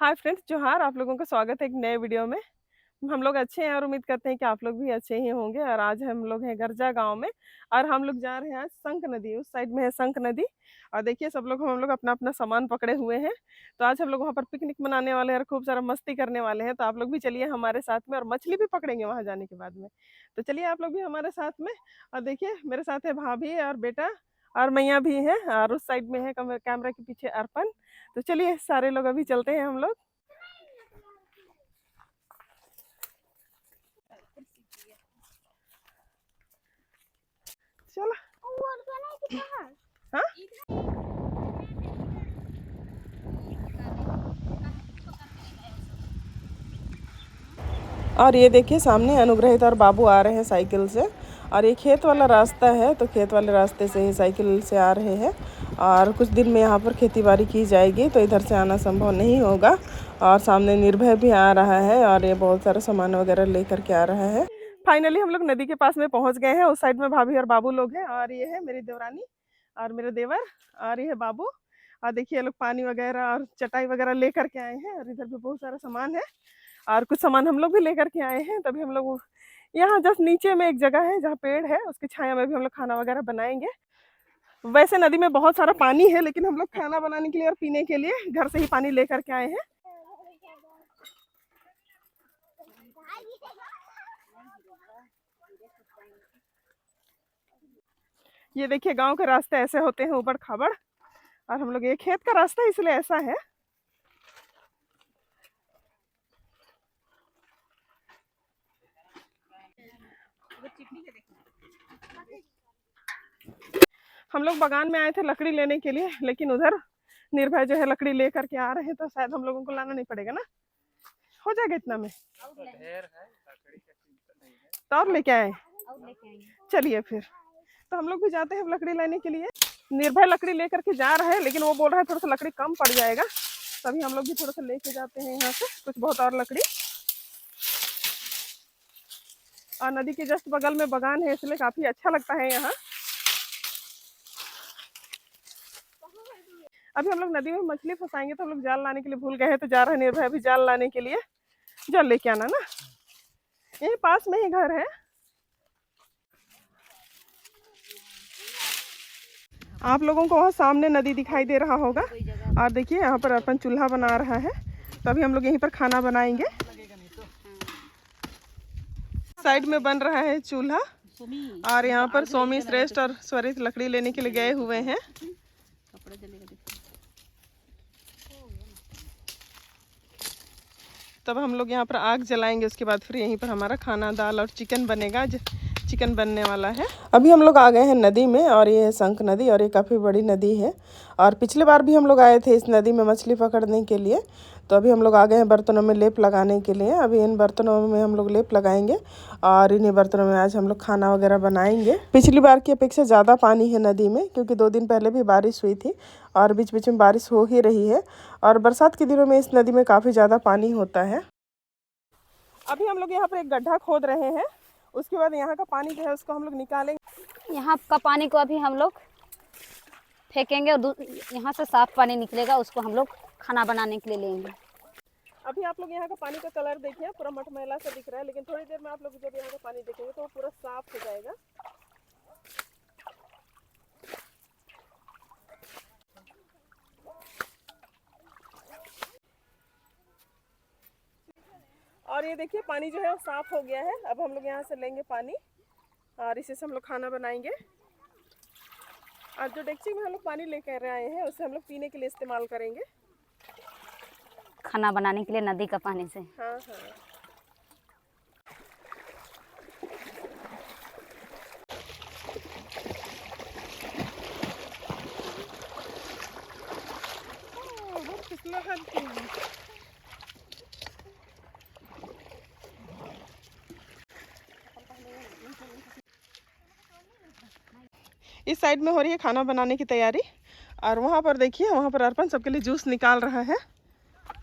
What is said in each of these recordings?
Hi friends, जोहार। आप लोगों का स्वागत है एक नए वीडियो में। हम लोग अच्छे हैं और उम्मीद करते हैं कि आप लोग भी अच्छे ही होंगे। और आज हम लोग हैं गरजा गांव में और हम लोग जा रहे हैं आज संक नदी। उस साइड में है संक नदी। और देखिए सब लोग हम लोग अपना अपना सामान पकड़े हुए हैं। तो आज हम लोग वहाँ पर पिकनिक मनाने वाले हैं और खूब सारा मस्ती करने वाले हैं। तो आप लोग भी चलिए हमारे साथ में, और मछली भी पकड़ेंगे वहाँ जाने के बाद में। तो चलिए आप लोग भी हमारे साथ में। और देखिए मेरे साथ है भाभी और बेटा और मैया भी है, और उस साइड में है कैमरा के पीछे अर्पण। तो चलिए सारे लोग अभी चलते हैं हम लोग। चलो। हाँ? और ये देखिए सामने अनुग्रहित और बाबू आ रहे हैं साइकिल से। और ये खेत वाला रास्ता है, तो खेत वाले रास्ते से ही साइकिल से आ रहे हैं। और कुछ दिन में यहाँ पर खेती बाड़ी की जाएगी, तो इधर से आना संभव नहीं होगा। और सामने निर्भय भी आ रहा है और ये बहुत सारा सामान वगैरह लेकर के आ रहा है। फाइनली हम लोग नदी के पास में पहुंच गए हैं। उस साइड में भाभी और बाबू लोग हैं, और ये है मेरी देवरानी और मेरे देवर, और ये है बाबू। और देखिए ये लोग पानी वगैरह और चटाई वगैरह लेकर के आए हैं, और इधर भी बहुत सारा सामान है। और कुछ सामान हम लोग भी लेकर के आए हैं। तभी हम लोग यहाँ जस्ट नीचे में एक जगह है जहाँ पेड़ है, उसकी छाया में भी हम लोग खाना वगैरह बनाएंगे। वैसे नदी में बहुत सारा पानी है, लेकिन हम लोग खाना बनाने के लिए और पीने के लिए घर से ही पानी लेकर के आए हैं। ये देखिए गांव के रास्ते ऐसे होते हैं, ऊबड़ खाबड़। और हम लोग ये खेत का रास्ता है, इसलिए ऐसा है। हम लोग बगान में आए थे लकड़ी लेने के लिए, लेकिन उधर निर्भय जो है लकड़ी लेकर के आ रहे हैं, तो शायद हम लोगों को लाना नहीं पड़ेगा ना। हो जाएगा इतना में। तो और लेके आए। चलिए फिर तो हम लोग भी जाते हैं लकड़ी लेने के लिए। निर्भय लकड़ी लेकर के जा रहे हैं, लेकिन वो बोल रहा है थोड़ा सा लकड़ी कम पड़ जाएगा। तभी हम लोग भी थोड़ा सा लेके जाते हैं यहाँ से कुछ बहुत और लकड़ी। और नदी के जस्ट बगल में बगान है, इसलिए काफी अच्छा लगता है यहाँ। अभी हम लोग नदी में मछली फंसाएंगे, तो हम लोग जाल लाने के लिए भूल गए हैं, तो जा रहे हैं निर्भय अभी जाल लाने के लिए। जाल लेके आना ना, यही पास में ही घर है। आप लोगों को वहाँ सामने नदी दिखाई दे रहा होगा। और देखिए यहाँ पर अपन चूल्हा बना रहा है, तो अभी हम लोग यहीं पर खाना बनाएंगे। साइड में बन रहा है चूल्हा, और यहाँ पर सोमी श्रेष्ठ और स्वरित लकड़ी लेने के लिए गए हुए हैं। तब हम लोग यहाँ पर आग जलाएंगे, उसके बाद फिर यहीं पर हमारा खाना दाल और चिकन बनेगा। चिकन बनने वाला है। अभी हम लोग आ गए हैं नदी में, और ये है संक नदी, और ये काफ़ी बड़ी नदी है। और पिछले बार भी हम लोग आए थे इस नदी में मछली पकड़ने के लिए। तो अभी हम लोग आ गए हैं बर्तनों में लेप लगाने के लिए। अभी इन बर्तनों में हम लोग लेप लगाएंगे, और इन्हीं बर्तनों में आज हम लोग खाना वगैरह बनाएंगे। पिछली बार की अपेक्षा ज़्यादा पानी है नदी में, क्योंकि 2 दिन पहले भी बारिश हुई थी, और बीच बीच में बारिश हो ही रही है। और बरसात के दिनों में इस नदी में काफ़ी ज़्यादा पानी होता है। अभी हम लोग यहाँ पर एक गड्ढा खोद रहे हैं, उसके बाद यहाँ का पानी जो है उसको हम लोग निकालेंगे। यहाँ का पानी को अभी हम लोग फेंकेंगे, और यहाँ से साफ पानी निकलेगा, उसको हम लोग खाना बनाने के लिए लेंगे। अभी आप लोग यहाँ का पानी का कलर देखिए, पूरा मटमैला सा दिख रहा है, लेकिन थोड़ी देर में आप लोग जब यहाँ का पानी देखेंगे तो वो पूरा साफ हो जाएगा। और ये देखिए पानी जो है वो साफ हो गया है। अब हम लोग यहाँ से लेंगे पानी, और इसी से हम लोग खाना बनाएंगे। और जो डेक्ची में हम लोग पानी लेकर आए हैं, उससे हम लोग पीने के लिए इस्तेमाल करेंगे, खाना बनाने के लिए नदी का पानी से। हाँ हाँ। इस साइड में हो रही है खाना बनाने की तैयारी, और वहाँ पर देखिए वहाँ पर अर्पण सबके लिए जूस निकाल रहा है।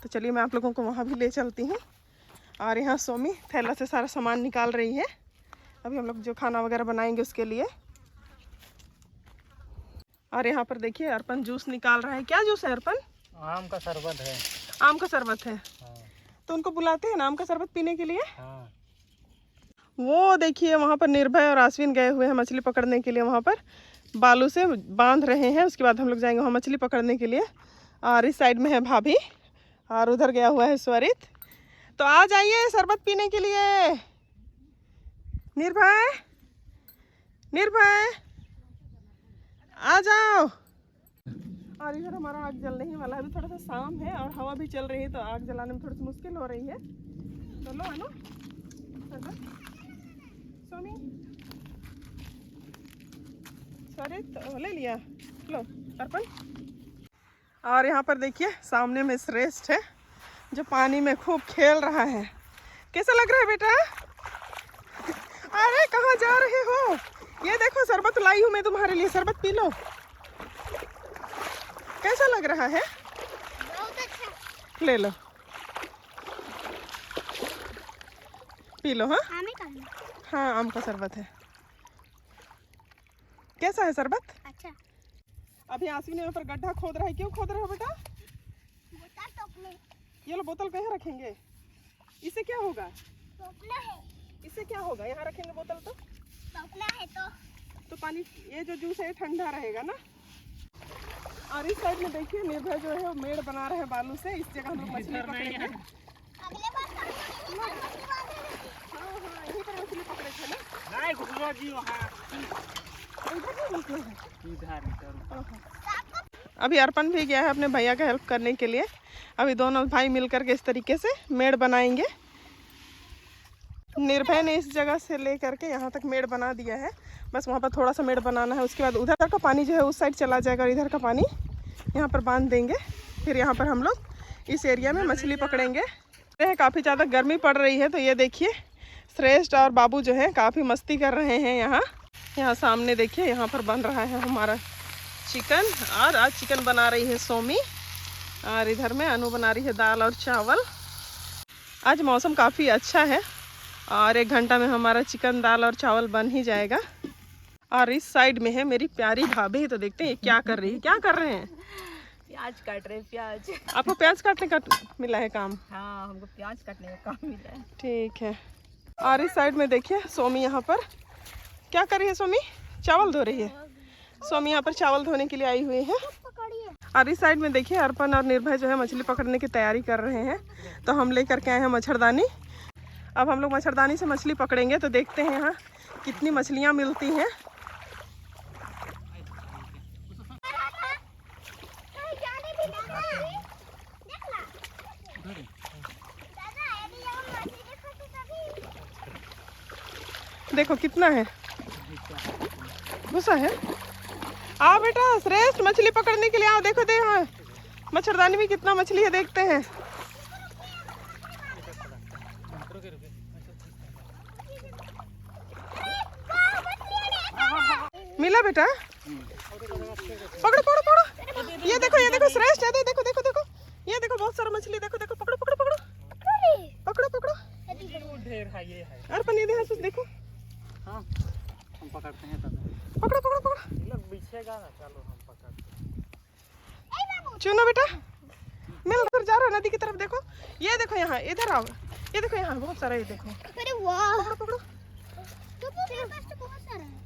तो चलिए मैं आप लोगों को वहाँ भी ले चलती हूँ। और यहाँ सोमी थैला से सारा सामान निकाल रही है, अभी हम लोग जो खाना वगैरह बनाएंगे उसके लिए। और यहाँ पर देखिए अर्पण जूस निकाल रहा है। क्या जूस है अर्पण? आम का शरबत है। आम का शरबत है। तो उनको बुलाते हैं ना आम का शरबत पीने के लिए। वो देखिए वहाँ पर निर्भय और आश्विन गए हुए हैं मछली पकड़ने के लिए, वहाँ पर बालू से बांध रहे हैं। उसके बाद हम लोग जाएंगे वहाँ मछली पकड़ने के लिए। और इस साइड में है भाभी और उधर गया हुआ है स्वरित। तो आ जाइए शरबत पीने के लिए। निर्भय निर्भय आ जाओ। और इधर हमारा आग जलने ही वाला है। अभी थोड़ा सा शाम है और हवा भी चल रही है तो आग जलाने में थोड़ी सी मुश्किल हो रही है। चलो है ना सोनी स्वरित ले लिया, लो अर्पण। और यहाँ पर देखिए सामने में श्रेष्ठ है जो पानी में खूब खेल रहा है। कैसा लग रहा है बेटा? अरे कहाँ जा रहे हो? ये देखो शरबत लाई हूँ मैं तुम्हारे लिए, शरबत पी लो। कैसा लग रहा है? बहुत अच्छा। ले लो पी लो। हाँ हाँ आम का शरबत है। कैसा है शरबत? अच्छा। अभी आश्विन यहाँ पर गड्ढा खोद रहा है। क्यों खोद रहे हो बेटा? बोतल टोपने। ये लो बोतल कहाँ रखेंगे? इससे क्या होगा? टोपना है। इससे क्या होगा? यहाँ रखेंगे बोतल तो टोपना है तो पानी ये जो जूस है ठंडा रहेगा ना। और इस साइड में देखिए निर्भय जो है वो मेड़ बना रहे हैं बालू से। इस जगह हम लोग मछली पकड़ेंगे। अगले बार हाँ यहीं पर मछली पकड़े थे ना। नहीं गुरुआ जी वहाँ अभी अर्पण भी गया है अपने भैया का हेल्प करने के लिए। अभी दोनों भाई मिलकर के इस तरीके से मेड़ बनाएंगे। निर्भय ने इस जगह से लेकर के यहाँ तक मेड़ बना दिया है। बस वहाँ पर थोड़ा सा मेड़ बनाना है। उसके बाद उधर का पानी जो है उस साइड चला जाएगा और इधर का पानी यहाँ पर बांध देंगे। फिर यहाँ पर हम लोग इस एरिया में मछली पकड़ेंगे। काफ़ी ज़्यादा गर्मी पड़ रही है तो ये देखिए श्रेष्ठ और बाबू जो है काफ़ी मस्ती कर रहे हैं। यहाँ सामने देखिए यहाँ पर बन रहा है हमारा चिकन। और आज चिकन बना रही है सोमी और इधर में अनु बना रही है दाल और चावल। आज मौसम काफ़ी अच्छा है और 1 घंटा में हमारा चिकन दाल और चावल बन ही जाएगा। और इस साइड में है मेरी प्यारी भाभी। तो देखते हैं क्या कर रही है। क्या कर रहे हैं? प्याज काट रहे हैं। प्याज आपको प्याज काटने का मिला है काम? हाँ हमको प्याज काटने का काम मिला है। ठीक है। और इस साइड में देखिए सोमी यहाँ पर क्या कर रही है? सोमी चावल धो रही है। सोमी यहाँ पर चावल धोने के लिए आई हुई है। और इस साइड में देखिए अर्पण और निर्भय जो है मछली पकड़ने की तैयारी कर रहे हैं। तो हम लेकर के आए हैं मच्छरदानी। अब हम लोग मच्छरदानी से मछली पकड़ेंगे। तो देखते हैं यहाँ कितनी मछलियाँ मिलती हैं। देखो कितना है, घुसा है। आओ बेटा श्रेष्ठ मछली पकड़ने के लिए आओ। देखो देखो मच्छरदानी में कितना मछली है, देखते हैं। मिला बेटा? पकड़ो पकड़ो पकड़ो। ये देखो श्रेष्ठ है। देखो देखो देखो ये देखो बहुत सारा मछली। देखो देखो पकड़ो पकड़ो पकड़ो पकड़ो पकड़ो। ढेर है ये है। अर्पण ये देखो हाँ हम पकड़ते हैं तब पकड़ो पकड़ो पकड़ो। लोग बिछेगा ना। चलो हम पकड़ते हैं। चुनो बेटा मिल कर जा रहा है नदी की तरफ। देखो ये देखो यहाँ इधर आओ। ये देखो यहाँ बहुत सारा। ये देखो अरे वाह पकड़ो पकड़ो। तो मेरे पास तो बहुत सारा है।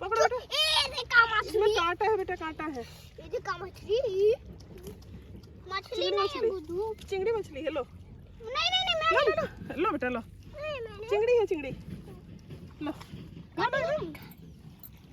पकड़ो बेटा। ए देखा इसमें मछली। कांटा है बेटा, कांटा है। ये देखा मछली। मछली नहीं है बुद्धू। चिंगड़ी मछली है। लो नहीं लो बेटा, लो बेटा लो। मैंने चिंगड़ी है चिंगड़ी। लो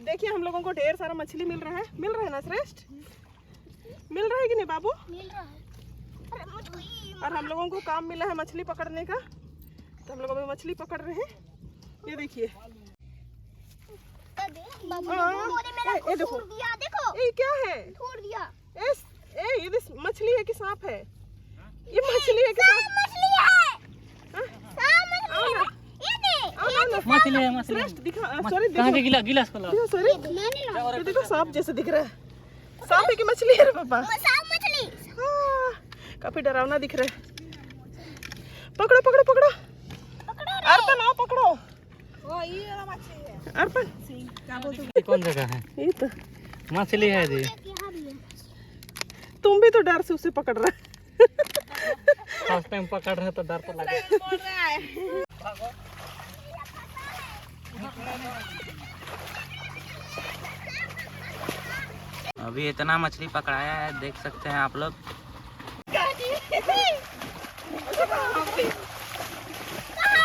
देखिए हम लोगों को ढेर सारा मछली मिल रहा है ना श्रेष्ठ? मिल रहा है कि नहीं बाबू? मिल रहा है। अरे मछली। और हम लोगों को काम मिला है मछली पकड़ने का। तो हम लोग अभी मछली पकड़ रहे हैं। ये देखिए बाबू ने मेरा ये देखो। छोड़ दिया। देखो ये क्या है? छोड़ दिया। ये मछली है कि सांप है? ये मछली है कि सांप? मछली है। हाँ? सांप मछली है। ये देख। मछली है मछली। श्रेष्ठ दिखा। सॉरी कहाँ के देखो गिलास खोला? सॉरी ये देखो सांप जैसे दिख रहा है। सांप है कि मछली है रे पापा? सांप मछली। हाँ, काफी डरावना दिख रहा है। पकड़ो पकड़ो पकड़ो। अर्पण आओ पकड़ो। अर्पण ये कौन जगह है? ये तो मछली है जी। यहाँ भी है। तुम भी तो डर से उसे पकड़ रहा है। फर्स्ट टाइम पकड़ रहे तो डर तो लगे। अभी इतना मछली पकड़ाया है, देख सकते हैं आप लोग। कहाँ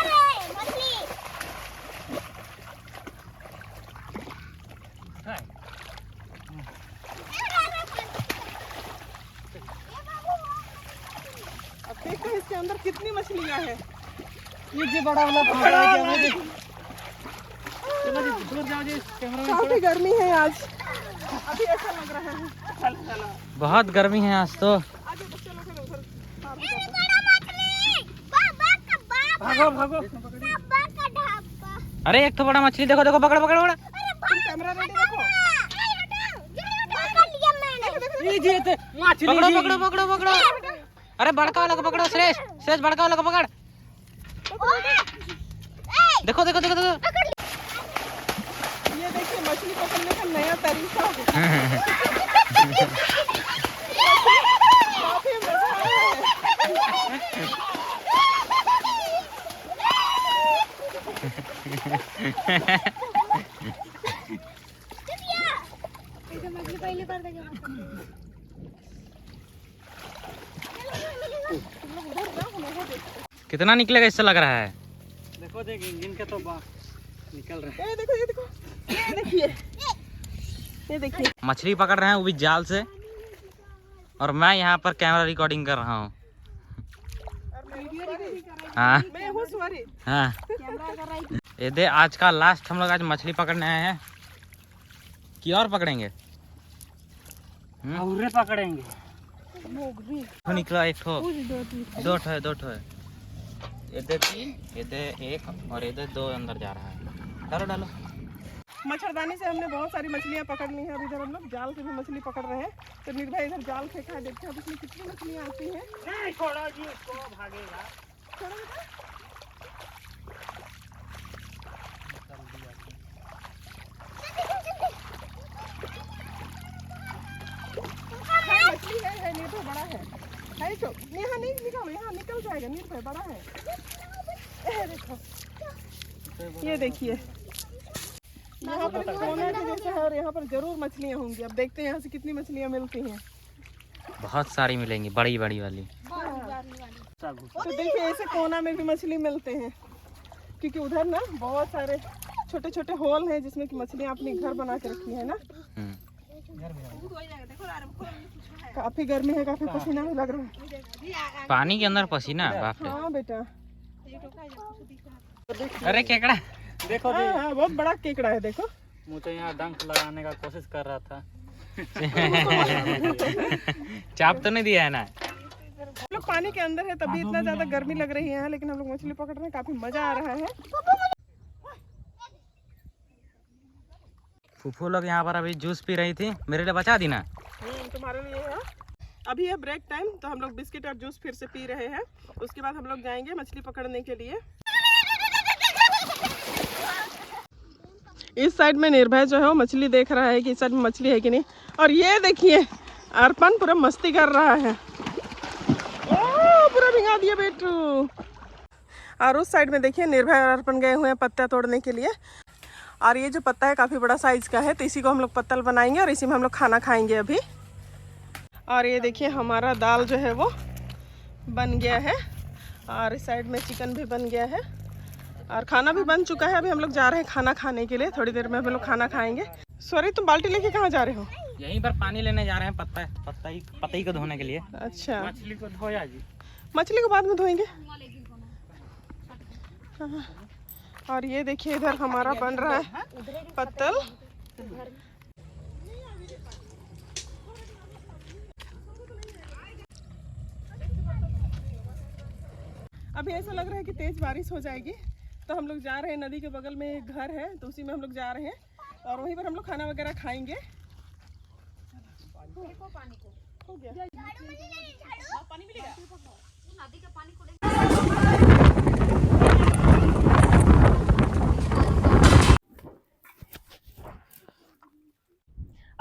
है मछली? अब देखो इसके अंदर कितनी मछलियां हैं। ये जी बड़ा वाला पकड़ा है क्या? मुझे चलो जी दूर जाओ जी, कैमरा में काफी गर्मी है आज, अभी ऐसा लग रहा है। चल चलो बहुत गर्मी है आज तो। आगे बच्चे लोग हैं उधर पार हो जाते हैं। बड़ा मछली। बाबा का बाबा। भागो भागो। बाबा का ढाबा। अरे एक तो बड़ा मछली देखो देखो, पकड़ो पकड़ो पकड़ो। तुम कैमरा रेडी रखो। पकड़ लिया मैंने। ये जी तो मछली पकड़ो जी। पकड़ो पकड़ो पकड़ो। अरे बड़का वाला को पकड़ो, श्रेष्ठ श्रेष्ठ बड़का वाला को पकड़। देखो देखो देखो देखो। ये देखिए मछली पकड़ने का नया तरीका है। काफी मजा आया है। मछली पहले कर देगा। कितना निकलेगा इससे लग रहा है? देखो देख इंजन के तो निकल रहे हैं। ये देखो ये देखो, ये देखिए, ये देखिए। मछली पकड़ रहे हैं वो भी जाल से, और मैं यहाँ पर कैमरा रिकॉर्डिंग कर रहा हूँ। हाँ मैं हूँ सॉरी। हाँ, ये दे आज का लास्ट, हम लोग आज मछली पकड़ने आए हैं कि और पकड़ेंगे। और पकड़ेंगे। तो निकला एक ठो, दो ठो है, दो ठो है। ये दे 3, ये दे 1 और ये दे 2 अंदर जा रहा है। डालो डालो। मच्छरदानी से हमने बहुत सारी मछलियाँ पकड़ ली हैं। अभी इधर हम लोग जाल से भी मछली पकड़ रहे हैं। तो निर्भय इधर जाल फेंका है, देखते हैं अब इसमें कितनी मछलियाँ आती हैं। नहीं छोड़ो जी, उसको भागेगा। छोड़ो बेटा। हाँ, मछली है निर्भय, बड़ा है तो यहाँ नहीं निकालो, यहाँ निकल जाएगा निर्भय, बड़ा है। देखो ये देखिए, यहाँ पर कोना के जैसा है और यहाँ पर जरूर मछलियाँ होंगी। अब देखते हैं यहाँ से कितनी मछलियाँ मिलती हैं। बहुत सारी मिलेंगी, बड़ी बड़ी वाली। तो देखिए ऐसे कोना में भी मछली मिलते हैं, क्योंकि उधर ना बहुत सारे छोटे छोटे होल हैं जिसमें कि मछलियाँ अपने घर बना के रखी है ना। काफी गर्मी है, काफी पसीना भी लग रहा है। पानी के अंदर पसीना, बाप रे। हाँ बेटा। अरे केकड़ा, देखो जी, हाँ बहुत बड़ा केकड़ा है, देखो। मुझे यहाँ डंक लगाने का कोशिश कर रहा था। चाप तो नहीं दिया है ना? हम लोग पानी के अंदर है तभी इतना ज्यादा गर्मी लग रही है, लेकिन हम लोग मछली पकड़ रहे हैं, काफी मजा आ रहा है। फूफू लोग यहाँ पर अभी जूस पी रही थी, मेरे लिए बचा दी ना। तुम्हारे लिए है। अभी है ब्रेक टाइम, तो हम लोग बिस्किट और जूस फिर से पी रहे हैं। उसके बाद हम लोग जाएंगे मछली पकड़ने के लिए। इस साइड में निर्भय जो है वो मछली देख रहा है कि इस साइड में मछली है कि नहीं। और ये देखिए अर्पण पूरा मस्ती कर रहा है। ओ पूरा भिंगा दिया बेटू। और उस साइड में देखिए निर्भय और अर्पण गए हुए हैं पत्ता तोड़ने के लिए। और ये जो पत्ता है काफ़ी बड़ा साइज़ का है, तो इसी को हम लोग पत्तल बनाएंगे और इसी में हम लोग खाना खाएंगे अभी। और ये देखिए हमारा दाल जो है वो बन गया है, और इस साइड में चिकन भी बन गया है, और खाना भी बन चुका है। अभी हम लोग जा रहे हैं खाना खाने के लिए, थोड़ी देर में हम लोग खाना खाएंगे। सॉरी, तुम बाल्टी लेके कहाँ जा रहे हो? यहीं पर पानी लेने जा रहे हैं, पत्ता को धोने के लिए। अच्छा, मछली को धोया जी। मछली को बाद में धोएंगे। हाँ। और ये देखिए इधर हमारा बन रहा है पत्तल। अभी ऐसा लग रहा है कि तेज बारिश हो जाएगी, तो हम लोग जा रहे हैं। नदी के बगल में एक घर है, तो उसी में हम लोग जा रहे हैं और वहीं पर हम लोग खाना वगैरह खाएंगे। हो गया। पानी मिलेगा? नदी का पानी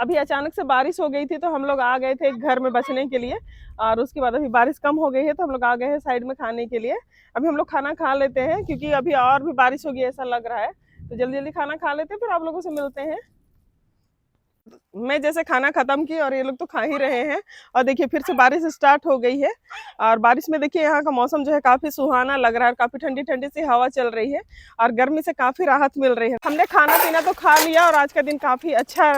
अभी अचानक से बारिश हो गई थी तो हम लोग आ गए थे घर में बचने के लिए, और उसके बाद अभी बारिश कम हो गई है तो हम लोग आ गए हैं साइड में खाने के लिए। अभी हम लोग खाना खा लेते हैं क्योंकि अभी और भी बारिश होगी ऐसा लग रहा है, तो जल्दी जल्दी खाना खा लेते हैं, फिर आप लोगों से मिलते हैं। मैं जैसे खाना खत्म की और ये लोग तो खा ही रहे हैं, और देखिए फिर से बारिश स्टार्ट हो गई है। और बारिश में देखिए यहाँ का मौसम जो है काफी सुहाना लग रहा है, काफी ठंडी ठंडी सी हवा चल रही है और गर्मी से काफी राहत मिल रही है। हमने खाना पीना तो खा लिया और आज का दिन काफी अच्छा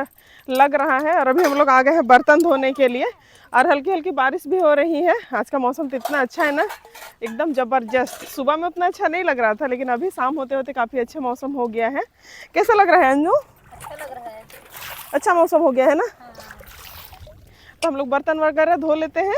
लग रहा है। और अभी हम लोग आ गए हैं बर्तन धोने के लिए, और हल्की हल्की बारिश भी हो रही है। आज का मौसम तो इतना अच्छा है ना, एकदम जबरदस्त। सुबह में उतना अच्छा नहीं लग रहा था, लेकिन अभी शाम होते होते काफी अच्छा मौसम हो गया है। कैसा लग रहा है अंजू? अच्छा लग रहा है। अच्छा मौसम हो गया है ना। तो हम लोग बर्तन वगैरह धो लेते हैं।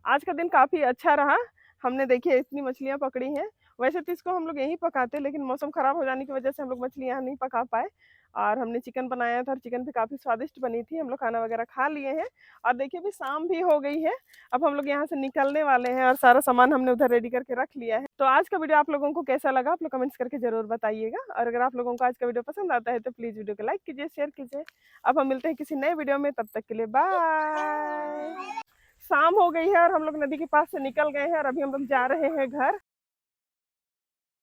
आज का दिन काफी अच्छा रहा। हमने देखिए इतनी मछलियां पकड़ी हैं। वैसे तो इसको हम लोग यहीं पकाते, लेकिन मौसम खराब हो जाने की वजह से हम लोग मछलियां नहीं पका पाए। और हमने चिकन बनाया था और चिकन भी काफ़ी स्वादिष्ट बनी थी। हम लोग खाना वगैरह खा लिए हैं और देखिए अभी शाम भी हो गई है। अब हम लोग यहाँ से निकलने वाले हैं और सारा सामान हमने उधर रेडी करके रख लिया है। तो आज का वीडियो आप लोगों को कैसा लगा आप लोग कमेंट्स करके जरूर बताइएगा। और अगर आप लोगों को आज का वीडियो पसंद आता है तो प्लीज़ वीडियो को लाइक कीजिए, शेयर कीजिए। अब हम मिलते हैं किसी नए वीडियो में, तब तक के लिए बाय। शाम हो गई है और हम लोग नदी के पास से निकल गए हैं और अभी हम लोग जा रहे हैं घर।